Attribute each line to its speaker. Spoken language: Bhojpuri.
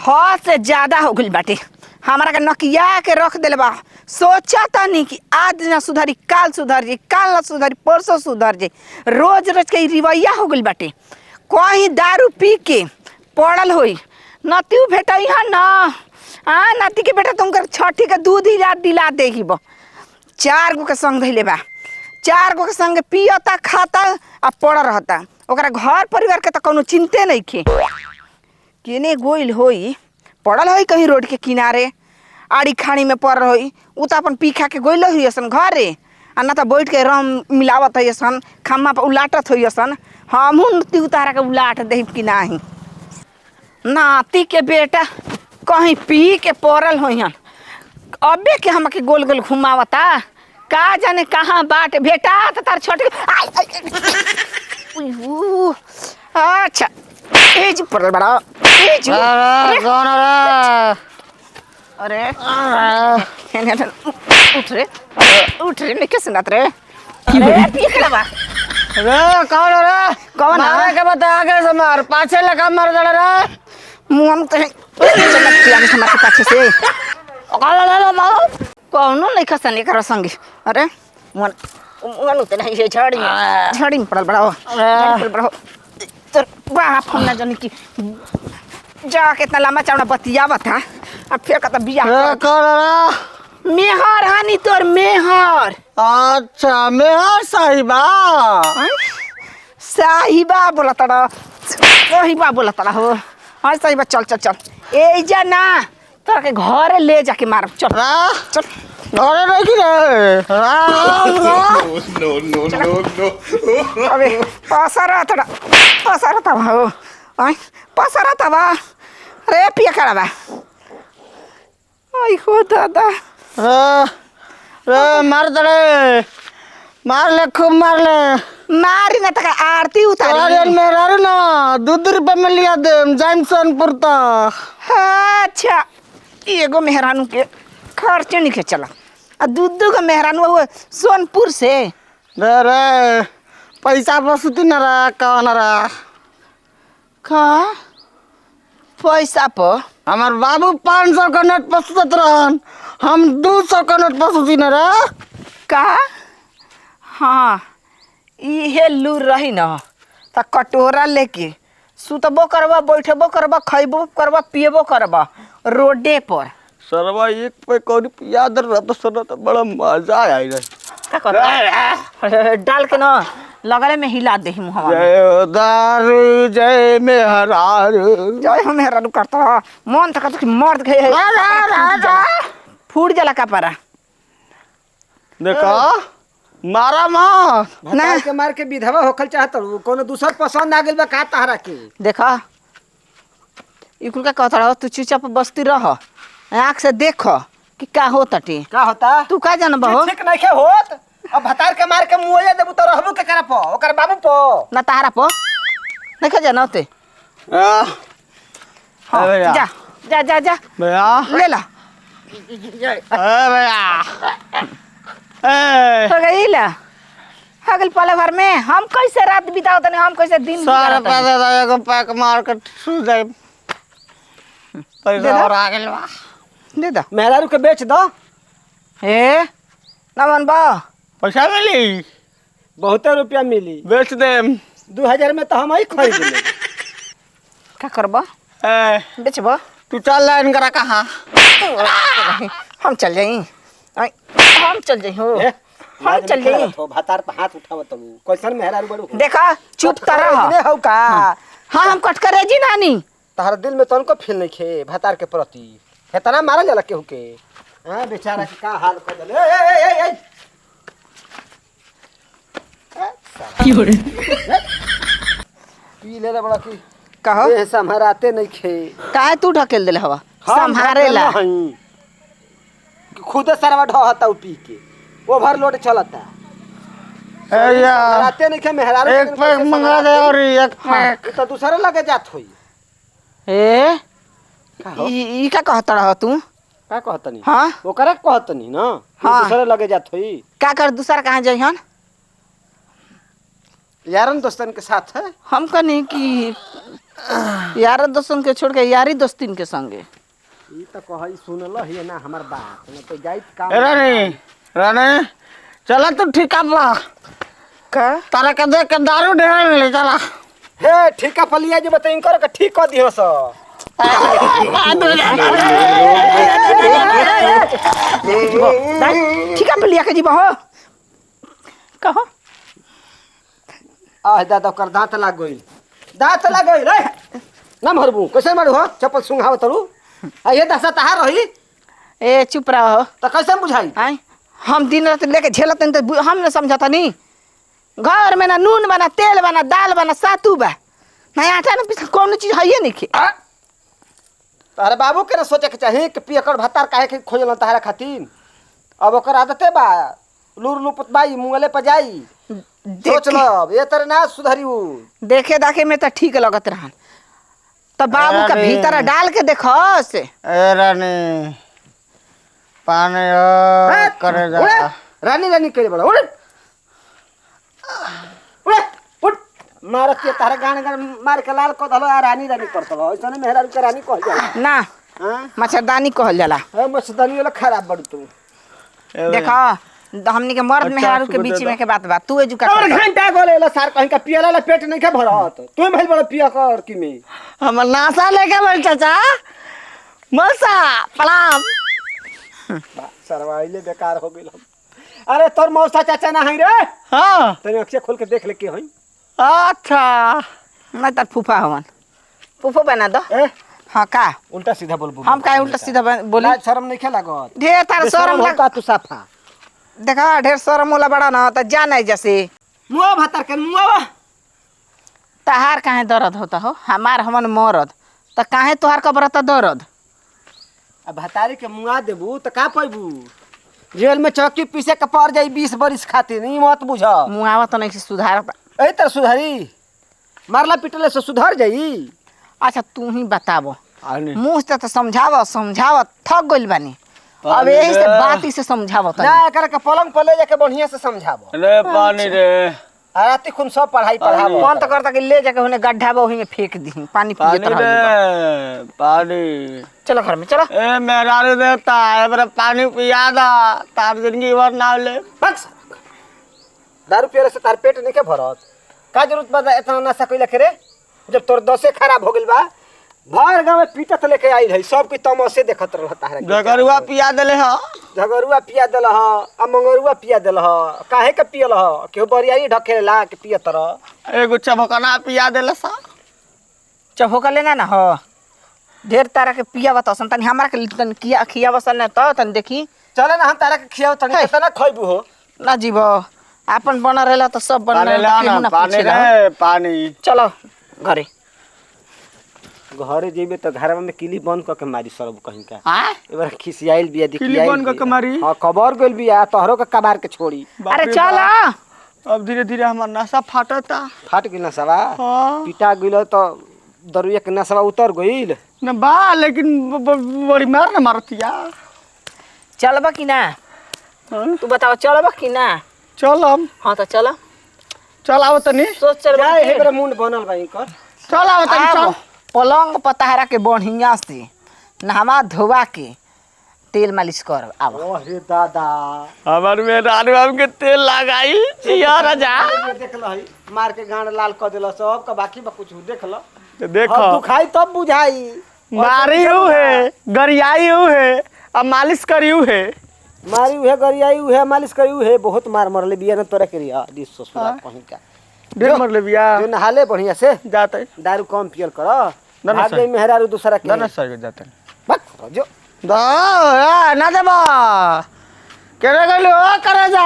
Speaker 1: हद से ज्यादा हो गइल बाटे। हमारा के नकिया के रख देले बा। सोचा तानी कि आज ना सुधरी काल सुधर जाई, काल ना सुधरी परसों सुधर जाई। रोज रोज के रिवैया हो गइल बाटे। कहीं दारू पी के पड़ल होई नती भेटई है ना। नाती के बेटा तुमकर छठी के दूध ही रात दिला देही बा। 4 गो के संग धइले बा। 4 गो के संग पियता खाता आ पड़ रहता। ओकरा घर परिवार के तो कोनो चिंते नहीं खे। केने गोइल होई पड़ल होई कहीं रोड के किनारे आड़ी खाड़ी में पड़ होई। उ तो अपन पी खा के गोइल हुई असन घरे आ ना तो बैठ के रम मिलावत है असन खम्मा पर उलाटत हुई असन। हमहू नती उतारा के उलाट दे कि नाही। नाती के बेटा कहीं पी के पड़ल होइहन। अबे के हमके गोल गोल घुमावता का जाने कहाँ बाट बेटा तो तार छोटे अच्छा ए जी पड़ल बड़ा ए जी
Speaker 2: कौन
Speaker 1: अरे उठ रे नहीं कैसे नात रे अरे पी के लबा
Speaker 2: रे कौन रे
Speaker 1: कौन
Speaker 2: मारे के बता आगे से मार पाछे लगा मार दड़ रे
Speaker 1: मुंह हम तो चमक पिया के समाज के पाछे से
Speaker 2: काला मारो
Speaker 1: कौनो नहीं खसन एकर संगे। अरे मन मन उते नहीं है झड़ी में पड़ल बड़ा पड़ल बड़ा तो बाप हम ना जाने की जा कितना लंबा चौड़ा बतिया बता अब फिर कहता बिया
Speaker 2: कौन
Speaker 1: मेहर हानि तोर मेहर।
Speaker 2: अच्छा मेहर साहिबा
Speaker 1: साहिबा बोला तड़ा साहिबा बोला तड़ा हो। हाँ साहिबा चल चल चल ए जा ना तोरा के घरे ले जाके मार चल चल
Speaker 2: घरे नहीं की रे
Speaker 1: नो अबे पसरा तड़ा हो आई पसरा तबा रे पिया करबा आई हो दादा
Speaker 2: रे मार दड़े मार ले खूब मार ले
Speaker 1: मारी ना तक आरती उतारी
Speaker 2: अरे मेरा रे ना 2 रुपए में लिया दे जाइम सोनपुर तक।
Speaker 1: अच्छा एगो मेहरानू के खर्चे नहीं के चला आ दूध का मेहरानू वो सोनपुर से
Speaker 2: रे पैसा बसुती न रा कौन रा
Speaker 1: का पैसा पर
Speaker 2: हमार बाबू 500 का नोट पसुत रहन हम 200 का नोट पसुती न रा
Speaker 1: का हाँ इहे लूर रही न त कटोरा लेके सुतबो करबा बैठबो करबा खइबो करबा पियबो करबा रोडे पर
Speaker 2: सरवा एक पे कौन याद रहा तो सर तो बड़ा मजा आई रे
Speaker 1: का कर डाल के न लगले में हिला दे मुहवा
Speaker 2: जय दारू जय मेहरारू
Speaker 1: जय हम मेहरानू करता मन तक तो मर्द गए फूट जाला का पारा
Speaker 2: देखा मारा मत
Speaker 3: ना के मार के विधवा होखल चाहत कोनो दूसर पसंद आ गेल बा का तहरा के
Speaker 1: देखा इकुल का कहता रहो तू चुपचाप बसती रह आँख से देख कि का हो तटे
Speaker 3: का होता
Speaker 1: तू का जान बहो
Speaker 3: ठीक नहीं के होत अब भतार के मार के मुआया देबू तो रहबू के करा पो ओकर बाबू पो
Speaker 1: ना तारा पो नहीं का जान होते हाँ,
Speaker 2: भैया।
Speaker 1: जा जा जा जा
Speaker 2: भैया
Speaker 1: ले ला
Speaker 2: भैया
Speaker 1: हो गई ला हो गई पल भर में हम कैसे रात बिताओ तने हम कैसे दिन
Speaker 2: सारा
Speaker 1: बिताओ तनी।
Speaker 2: पैसा एगो पैक मार के सो जाए
Speaker 1: दे
Speaker 2: पैसा
Speaker 1: दो।
Speaker 2: और आ गेल बा
Speaker 1: दे दो
Speaker 3: मेहरारू के बेच दो
Speaker 1: ए ना मन बा
Speaker 2: पैसा मिली
Speaker 3: बहुते रुपया मिली
Speaker 2: बेच दे
Speaker 3: 2000 में तो हम ही खरीद ले
Speaker 1: का करबा बेचबा
Speaker 2: तू चल लाइन करा कहाँ
Speaker 1: हम चल जाई हम चल जाई हो हम चल जाई
Speaker 3: तो भतार पे हाथ उठावत तू कैसन मेहरारू बड़ू
Speaker 1: देखा चुप तरह
Speaker 3: ने हो का
Speaker 1: हाँ हम कट करे जी नानी
Speaker 3: तहर दिल में तनको फील नहीं खे भतार के प्रति हेतना मारल जाला केहू के हां बेचारा के का हाल कर देले ए पी ले रे बड़ा की
Speaker 1: कहो
Speaker 3: ए संभराते नहीं खे
Speaker 1: काहे तू ढकेल देले हवा संभारे ला
Speaker 3: खुद सरवा ढहता पी के ओवरलोड चलता
Speaker 2: या
Speaker 3: राते नहीं खे मेहरारू
Speaker 2: एक पैक मंगा दे और एक पैक
Speaker 3: तो दूसरे लगे जात होई
Speaker 1: ए
Speaker 3: का हो
Speaker 1: ई का कहत रह तू
Speaker 3: का कहतनी
Speaker 1: हाँ
Speaker 3: ओकरा कहतनी ना
Speaker 1: हाँ।
Speaker 3: दूसरे लगे जात होई
Speaker 1: का कर दूसरा कहाँ जाइहन
Speaker 3: यारन दोस्तन के साथ है
Speaker 1: हम कनी कि यार दोस्तन के छोड़ के यारी दोस्तिन के संगे
Speaker 3: ई तो कहई सुनल ही ना हमार बात न तो जाइत काम
Speaker 2: ए रानी चला तू ठीका पा
Speaker 1: का
Speaker 2: तारा के देख के दारू ढेर मिले चला
Speaker 3: हे ठीका पलिया जो बताई कर के ठीक कर दियो स
Speaker 1: ठीक है लिया के जीवा हो कहो
Speaker 3: आ दादा कर दांत लाग गइल रे ना मरबू कैसे मारू हो चप्पल सुंघाव तरू आ ये दशा तहा रही
Speaker 1: ए चुप रहो
Speaker 3: तो कैसे बुझाई
Speaker 1: आई हम दिन रात लेके झेलत तो हम न समझता नहीं घर में ना नून बना तेल बना दाल बना सातू बा ना आटा ना पीस कौन चीज है नहीं खे
Speaker 3: तारे बाबू के ना सोचे के चाही कि पियकर भत्तार काहे के खोजल तारा खातिर अब ओकर आदते बा लूर लुपत बाई मुंगले पर जाई सोच लो ये तरह ना सुधरी उ
Speaker 1: देखे दाखे में तो ठीक लगत रहन तो बाबू का
Speaker 2: अरे।
Speaker 1: भीतर डाल के देखो से
Speaker 2: ए रानी पानी करे जा
Speaker 3: उड़े, रानी रानी करे बड़ा उड़ उड़ उड़ मारत के तारा गान गान मार के लाल को धलो रानी रानी करतलो ऐसने मेहरारू के रानी कह जाला
Speaker 1: ना
Speaker 3: हां
Speaker 1: मच्छरदानी कहल जाला
Speaker 3: ए मछदानी वाला खराब बड़ तू
Speaker 1: देखो हमनी के मर्द मेहरारू के बीच में के बात बा तू एजुका
Speaker 3: और घंटा गोलेला सार कहीं का पियला ला पेट नहीं के भरत तू भइल बड़ा पिया कर की में
Speaker 2: हम नासा लेके बैठ चाचा मौसा प्रणाम
Speaker 3: सरवाइले बेकार हो गेल हम अरे तोर मौसा चाचा ना हई रे
Speaker 2: हाँ
Speaker 3: तने अक्षय खोल के देख ले के हई
Speaker 2: अच्छा
Speaker 1: ना तर फूफा हवन फूफो बना दो
Speaker 3: ए
Speaker 1: हाँ का
Speaker 3: उल्टा सीधा बोल
Speaker 1: हम का उल्टा सीधा बोली
Speaker 3: लाज शर्म नहीं खेला गत
Speaker 1: ढेर तार शरम लग
Speaker 3: का तू साफा
Speaker 1: देखा ढेर शरम वाला बड़ा ना तो जाना जैसे
Speaker 3: मुआ भातर के मुआ
Speaker 1: तहार काहे दर्द होता हो हमार हमन मरद तो काहे तोहार कबरता दर्द
Speaker 3: अब भतारी के मुआ देबू त का पैबू जेल में चौकी पीसे के पड़ जाई 20 बरिस खातिर नहीं मत बुझ
Speaker 1: मुआवा तो नहीं से सुधारता
Speaker 3: ए तर सुधारी मारला पिटले से सुधर जाई
Speaker 1: अच्छा तू ही बताबो
Speaker 3: आने
Speaker 1: मुँह से तो समझाव थक गइल बानी अब यही से बात ही से समझाव
Speaker 3: ना एकर के पलंग पर ले जाके बढ़िया से समझाबो
Speaker 2: रे पानी रे
Speaker 3: राती खुन सब पढ़ाई पढ़ाबो
Speaker 1: कौन तो करता कि ले जाके उन्हें गड्ढा बा वही में फेंक दी पानी पिए
Speaker 2: पानी रे पानी
Speaker 1: चलो घर में चलो
Speaker 2: ए मेरा रे देता है मेरा पानी पिया दा तार जिंदगी भर ना ले
Speaker 3: बस दारू पियले से तार पेट नहीं के भरत का जरूरत बा इतना नशा कइला के रे जब तोर दशे खराब हो गेल बा भर गांव में पीटत लेके आइल है सब की तमाशे देखत रहत तारा
Speaker 2: जगरुआ पिया देले ह
Speaker 3: झगरुआ पिया देल ह आ मंगरुआ पिया देल ह काहे के पियल ह केहू बरियाई ढकेला के पियत रह
Speaker 2: एगो चबकना पिया देले सा
Speaker 1: चबोका लेना ना हो ढेर तारा के पिया बता तनी हमारा के तन किया खिया बसन ना तो तन देखी
Speaker 3: चले ना हम तारा के खियाव तनी
Speaker 1: है।
Speaker 3: कितना खइबू हो
Speaker 1: ना जीवो अपन बना रहेला तो सब बना
Speaker 2: पानी ला ना पानी रे पानी
Speaker 1: चलो घरे
Speaker 3: घरे जेबे तो घर में किली बंद क के मारी सरब कहीं का
Speaker 2: हां
Speaker 3: एबार खिसियाइल बिया
Speaker 2: किली बंद क के मारी?
Speaker 3: हां कबर गेल बिया तोहरो के कबार के छोड़ी
Speaker 1: अरे चलो
Speaker 2: अब धीरे धीरे हमार नशा फाटता
Speaker 3: फाट गेल ना सवा
Speaker 2: हां
Speaker 3: पिटा गेल तो दरुया के नसवा उतर गइल
Speaker 2: न बा लेकिन बड़ी मार न मारतिया
Speaker 1: चलबा कि ना तू बताओ चलबा कि ना
Speaker 2: चल हम
Speaker 1: हाँ तो चलो
Speaker 2: चल आओ तनी
Speaker 1: सोच चल
Speaker 3: जाए हेबरे मुंड बनल भाई कर
Speaker 2: चल आओ तनी चल
Speaker 1: पलंग पताहरा के बढ़िया से नहवा धोवा के तेल मालिश कर आब
Speaker 3: ओहे दादा
Speaker 2: हमार में रानू हमके तेल लगाई या राजा
Speaker 3: देख लही मार के गांड लाल क देला सब का बाकी बा कुछ देख ल
Speaker 2: देखो
Speaker 3: अब तू खाई तब बुझाई
Speaker 2: मारी हूँ है गरियाई हूँ है अब मालिश करी हूँ है
Speaker 3: मारी उहे गरियाई उहे मालिश करी उहे बहुत मार मरले बिया न तोरा करिया दिस ससुरा कहीं का
Speaker 2: डेढ़ मर ले बिया
Speaker 3: जो नहाले बढ़िया से
Speaker 2: जाते
Speaker 3: दारू कम पियल कर
Speaker 2: ना
Speaker 3: भाग
Speaker 2: सर।
Speaker 3: जाई मेहरारू दूसरा के
Speaker 2: ना सर जाते
Speaker 3: बक जो
Speaker 2: दा ना देबा केरे गइलो करे जा